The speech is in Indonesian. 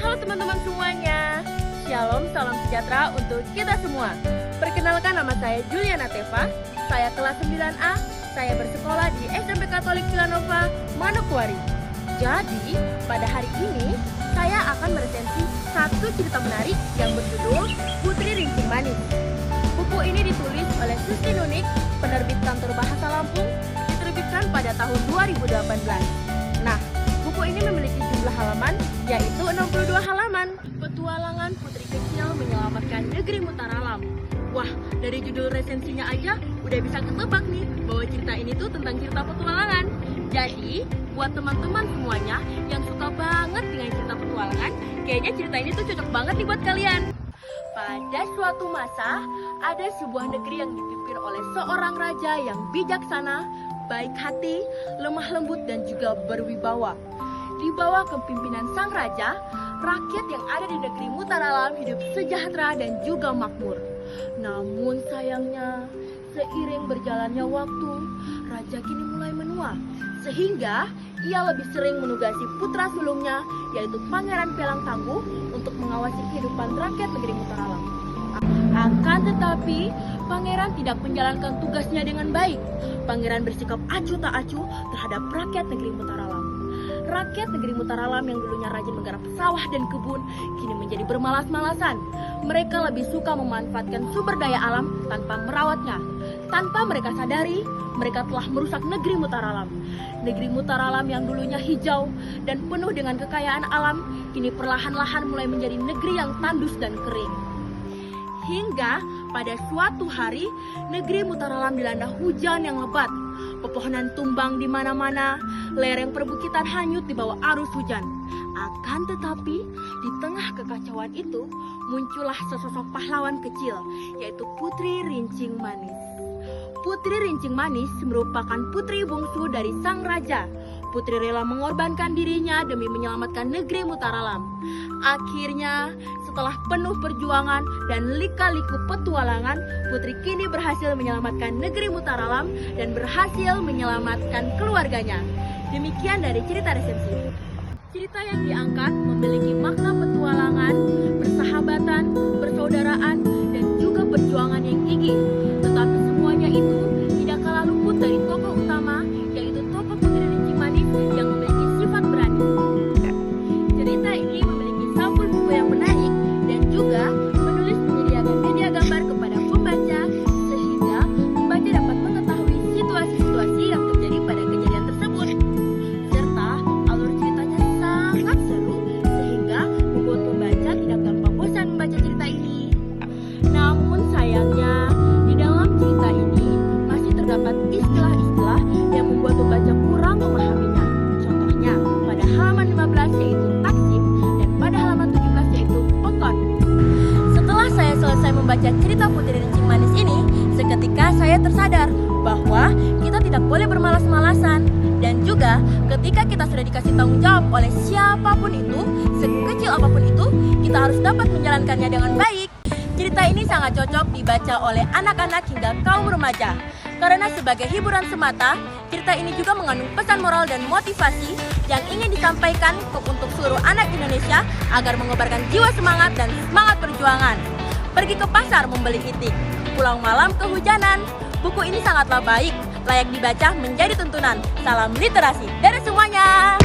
Halo teman-teman semuanya, Shalom, salam sejahtera untuk kita semua. Perkenalkan, nama saya Juliana Teva, saya kelas 9A, saya bersekolah di SMP Katolik Villanova, Manokwari. Jadi, pada hari ini saya akan meresensi satu cerita menarik yang berjudul Putri Rincing Manis. Buku ini ditulis oleh Susti Nunik, penerbit Kantor Bahasa Lampung, diterbitkan pada tahun 2018. Nah, buku ini memiliki jumlah halaman, yaitu 62 halaman. Petualangan putri kecil menyelamatkan negeri Mutaralam. Wah, dari judul resensinya aja udah bisa ketebak nih bahwa cerita ini tuh tentang cerita petualangan. Jadi, buat teman-teman semuanya yang suka banget dengan cerita petualangan, kayaknya cerita ini tuh cocok banget nih buat kalian. Pada suatu masa, ada sebuah negeri yang dipimpin oleh seorang raja yang bijaksana, baik hati, lemah lembut, dan juga berwibawa. Di bawah kepimpinan sang raja, rakyat yang ada di negeri Mutaralam hidup sejahtera dan juga makmur. Namun sayangnya, seiring berjalannya waktu, raja kini mulai menua, sehingga ia lebih sering menugasi putra sulungnya, yaitu Pangeran Pelang Tangguh, untuk mengawasi kehidupan rakyat negeri Mutaralam. Akan tetapi, Pangeran tidak menjalankan tugasnya dengan baik. Pangeran bersikap acuh tak acuh terhadap rakyat negeri Mutaralam. Rakyat negeri Mutaralam yang dulunya rajin menggarap sawah dan kebun, kini menjadi bermalas-malasan. Mereka lebih suka memanfaatkan sumber daya alam tanpa merawatnya. Tanpa mereka sadari, mereka telah merusak negeri Mutaralam. Negeri Mutaralam yang dulunya hijau dan penuh dengan kekayaan alam, kini perlahan-lahan mulai menjadi negeri yang tandus dan kering. Hingga pada suatu hari, negeri Mutaralam dilanda hujan yang lebat. Pepohonan tumbang di mana-mana, lereng perbukitan hanyut di bawah arus hujan. Akan tetapi, di tengah kekacauan itu, muncullah sesosok pahlawan kecil, yaitu Putri Rincing Manis. Putri Rincing Manis merupakan putri bungsu dari sang raja. Putri rela mengorbankan dirinya demi menyelamatkan negeri Mutaralam. Akhirnya, setelah penuh perjuangan dan lika-liku petualangan, Putri kini berhasil menyelamatkan negeri Mutaralam dan berhasil menyelamatkan keluarganya. Demikian dari cerita resensi. Cerita yang diangkat memiliki makna petualangan, persahabatan, persaudaraan, dan juga perjuangan yang tinggi. Tetapi semuanya itu tidak kalah luput dari tokoh utama, yaitu tokoh Putri Rincing Manis yang memiliki sifat berani. Cerita ini memiliki sampul buku yang menarik dan juga penulis menyediakan media gambar kepada pembaca, sehingga pembaca dapat mengetahui situasi-situasi yang terjadi pada kejadian tersebut. Serta alur ceritanya sangat seru, sehingga membuat pembaca tidak gampang bosan membaca cerita ini. Namun sayangnya, di dalam cerita ini masih terdapat istilah-istilah yang membuat pembaca kurang memahaminya. Contohnya, pada halaman 15 yaitu taksim, dan pada halaman 17 yaitu pekon. Setelah saya selesai membaca cerita Putri Rincing Manis ini, seketika saya tersadar bahwa kita tidak boleh bermalas-malasan. Dan juga ketika kita sudah dikasih tanggung jawab oleh siapapun itu, sekecil apapun itu, kita harus dapat menjalankannya dengan baik. Cerita ini sangat cocok dibaca oleh anak-anak hingga kaum remaja. Karena sebagai hiburan semata, cerita ini juga mengandung pesan moral dan motivasi yang ingin disampaikan untuk seluruh anak Indonesia agar mengobarkan jiwa semangat dan semangat perjuangan. Pergi ke pasar membeli itik, pulang malam kehujanan. Buku ini sangatlah baik, layak dibaca menjadi tuntunan. Salam literasi dari semuanya.